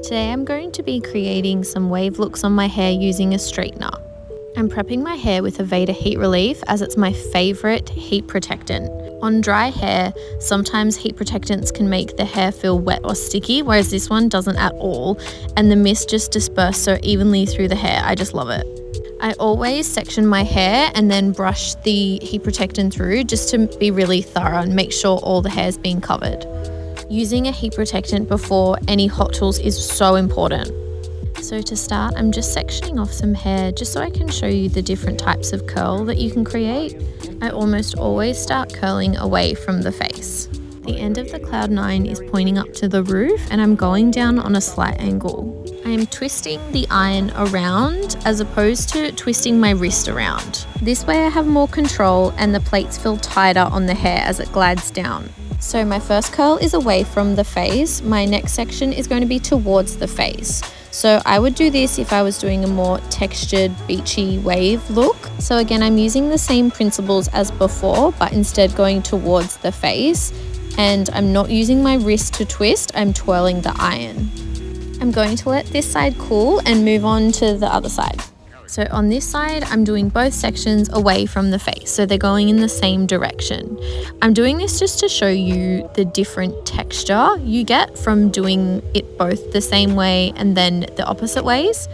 Today I'm going to be creating some wave looks on my hair using a straightener. I'm prepping my hair with Aveda Heat Relief as it's my favourite heat protectant. On dry hair, sometimes heat protectants can make the hair feel wet or sticky, whereas this one doesn't at all, and the mist just disperses so evenly through the hair. I just love it. I always section my hair and then brush the heat protectant through just to be really thorough and make sure all the hair's being covered. Using a heat protectant before any hot tools is so important. So to start, I'm just sectioning off some hair just so I can show you the different types of curl that you can create. I almost always start curling away from the face. The end of the cloud 9 is pointing up to the roof and I'm going down on a slight angle. I am twisting the iron around as opposed to twisting my wrist around. This way I have more control and the plates feel tighter on the hair as it glides down. So my first curl is away from the face. My next section is going to be towards the face. So I would do this if I was doing a more textured, beachy wave look. So again, I'm using the same principles as before, but instead going towards the face. And I'm not using my wrist to twist, I'm twirling the iron. I'm going to let this side cool and move on to the other side. So on this side, I'm doing both sections away from the face, so they're going in the same direction. I'm doing this just to show you the different texture you get from doing it both the same way and then the opposite ways.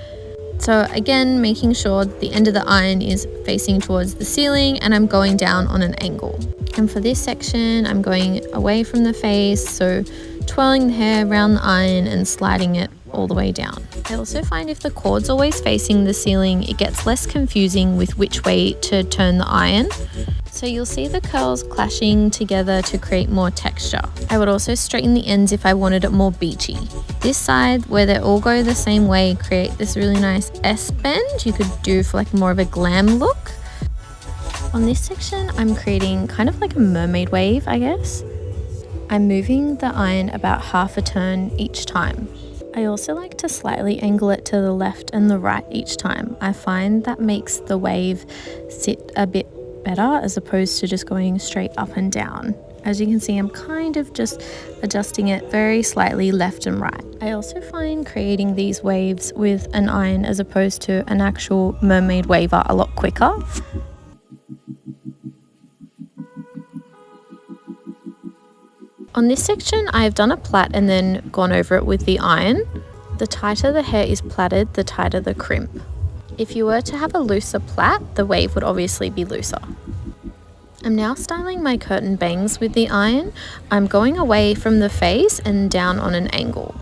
So again, making sure the end of the iron is facing towards the ceiling and I'm going down on an angle. And for this section, I'm going away from the face, so twirling the hair around the iron and sliding it all the way down. I also find if the cord's always facing the ceiling, it gets less confusing with which way to turn the iron. So you'll see the curls clashing together to create more texture. I would also straighten the ends if I wanted it more beachy. This side, where they all go the same way, create this really nice S bend you could do for like more of a glam look. On this section, I'm creating kind of like a mermaid wave, I guess. I'm moving the iron about half a turn each time. I also like to slightly angle it to the left and the right each time. I find that makes the wave sit a bit better as opposed to just going straight up and down. As you can see, I'm kind of just adjusting it very slightly left and right. I also find creating these waves with an iron as opposed to an actual mermaid waver a lot quicker. On this section, I've done a plait and then gone over it with the iron. The tighter the hair is plaited, the tighter the crimp. If you were to have a looser plait, the wave would obviously be looser. I'm now styling my curtain bangs with the iron. I'm going away from the face and down on an angle.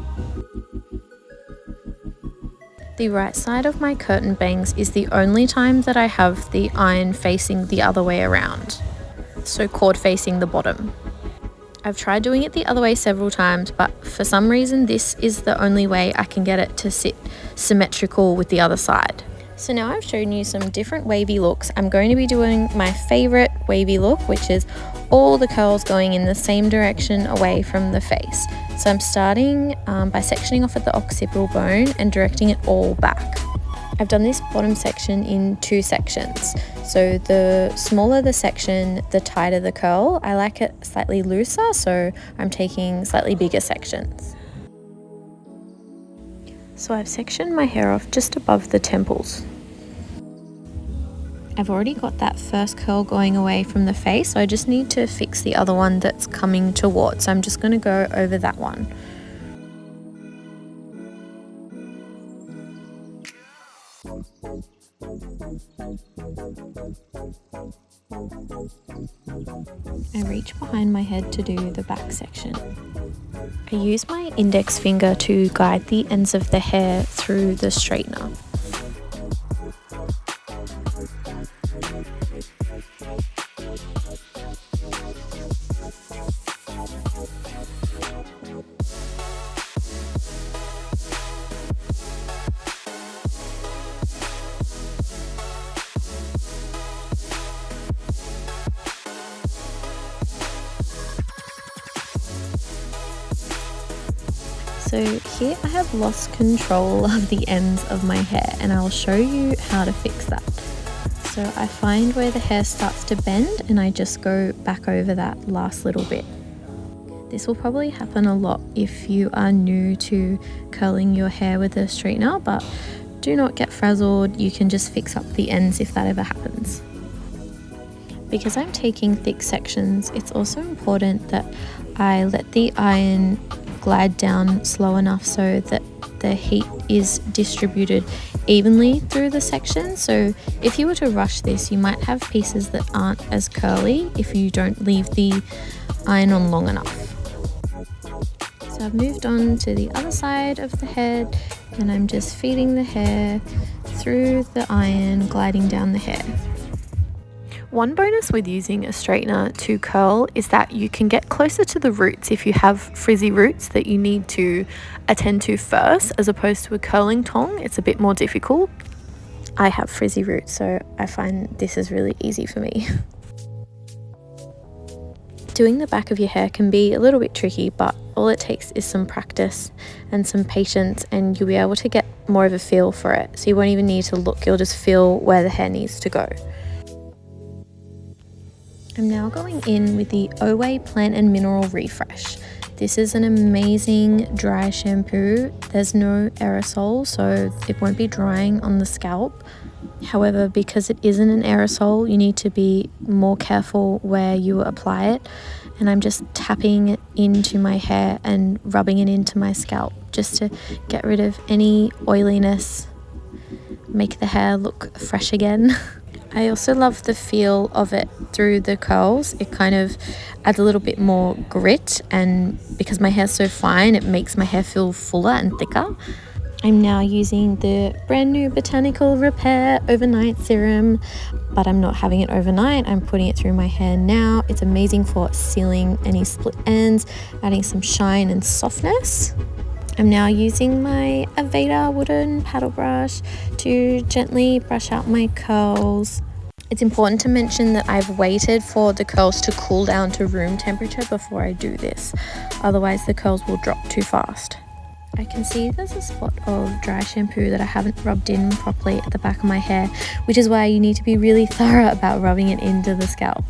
The right side of my curtain bangs is the only time that I have the iron facing the other way around, so cord facing the bottom. I've tried doing it the other way several times, but for some reason this is the only way I can get it to sit symmetrical with the other side. So now I've shown you some different wavy looks. I'm going to be doing my favorite wavy look, which is all the curls going in the same direction away from the face. So I'm starting by sectioning off at the occipital bone and directing it all back. I've done this bottom section in 2 sections. So the smaller the section, the tighter the curl. I like it slightly looser, so I'm taking slightly bigger sections. So I've sectioned my hair off just above the temples. I've already got that first curl going away from the face, so I just need to fix the other one that's coming towards. So I'm just going to go over that one. I reach behind my head to do the back section. I use my index finger to guide the ends of the hair through the straightener. So here I have lost control of the ends of my hair and I'll show you how to fix that. So I find where the hair starts to bend and I just go back over that last little bit. This will probably happen a lot if you are new to curling your hair with a straightener, but do not get frazzled. You can just fix up the ends if that ever happens. Because I'm taking thick sections, it's also important that I let the iron glide down slow enough so that the heat is distributed evenly through the section. So if you were to rush this, you might have pieces that aren't as curly if you don't leave the iron on long enough. So I've moved on to the other side of the head, and I'm just feeding the hair through the iron, gliding down the hair. One bonus with using a straightener to curl is that you can get closer to the roots if you have frizzy roots that you need to attend to first, as opposed to a curling tong. It's a bit more difficult. I have frizzy roots, so I find this is really easy for me. Doing the back of your hair can be a little bit tricky, but all it takes is some practice and some patience, and you'll be able to get more of a feel for it. So you won't even need to look, you'll just feel where the hair needs to go. I'm now going in with the Oway Plant and Mineral Refresh. This is an amazing dry shampoo. There's no aerosol, so it won't be drying on the scalp. However, because it isn't an aerosol, you need to be more careful where you apply it. And I'm just tapping it into my hair and rubbing it into my scalp just to get rid of any oiliness, make the hair look fresh again. I also love the feel of it through the curls. It kind of adds a little bit more grit, and because my hair's so fine, it makes my hair feel fuller and thicker. I'm now using the brand new Botanical Repair Overnight Serum, but I'm not having it overnight. I'm putting it through my hair now. It's amazing for sealing any split ends, adding some shine and softness. I'm now using my Aveda wooden paddle brush to gently brush out my curls. It's important to mention that I've waited for the curls to cool down to room temperature before I do this, otherwise the curls will drop too fast. I can see there's a spot of dry shampoo that I haven't rubbed in properly at the back of my hair, which is why you need to be really thorough about rubbing it into the scalp.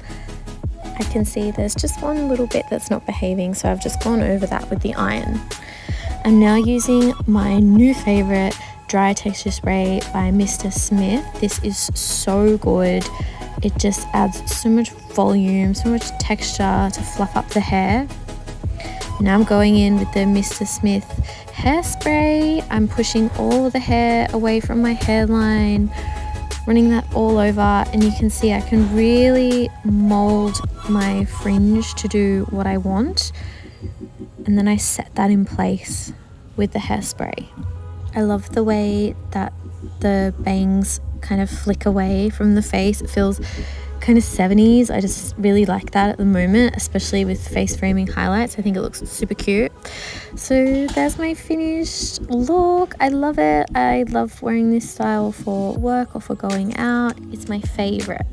I can see there's just one little bit that's not behaving, so I've just gone over that with the iron. I'm now using my new favorite dry texture spray by Mr. Smith. This is so good. It just adds so much volume, so much texture to fluff up the hair. Now I'm going in with the Mr. Smith hairspray. I'm pushing all the hair away from my hairline, running that all over, and you can see I can really mold my fringe to do what I want. And then I set that in place with the hairspray. I love the way that the bangs kind of flick away from the face. It feels kind of 70s. I just really like that at the moment, especially with face framing highlights. I think it looks super cute. So there's my finished look. I love it. I love wearing this style for work or for going out. It's my favorite.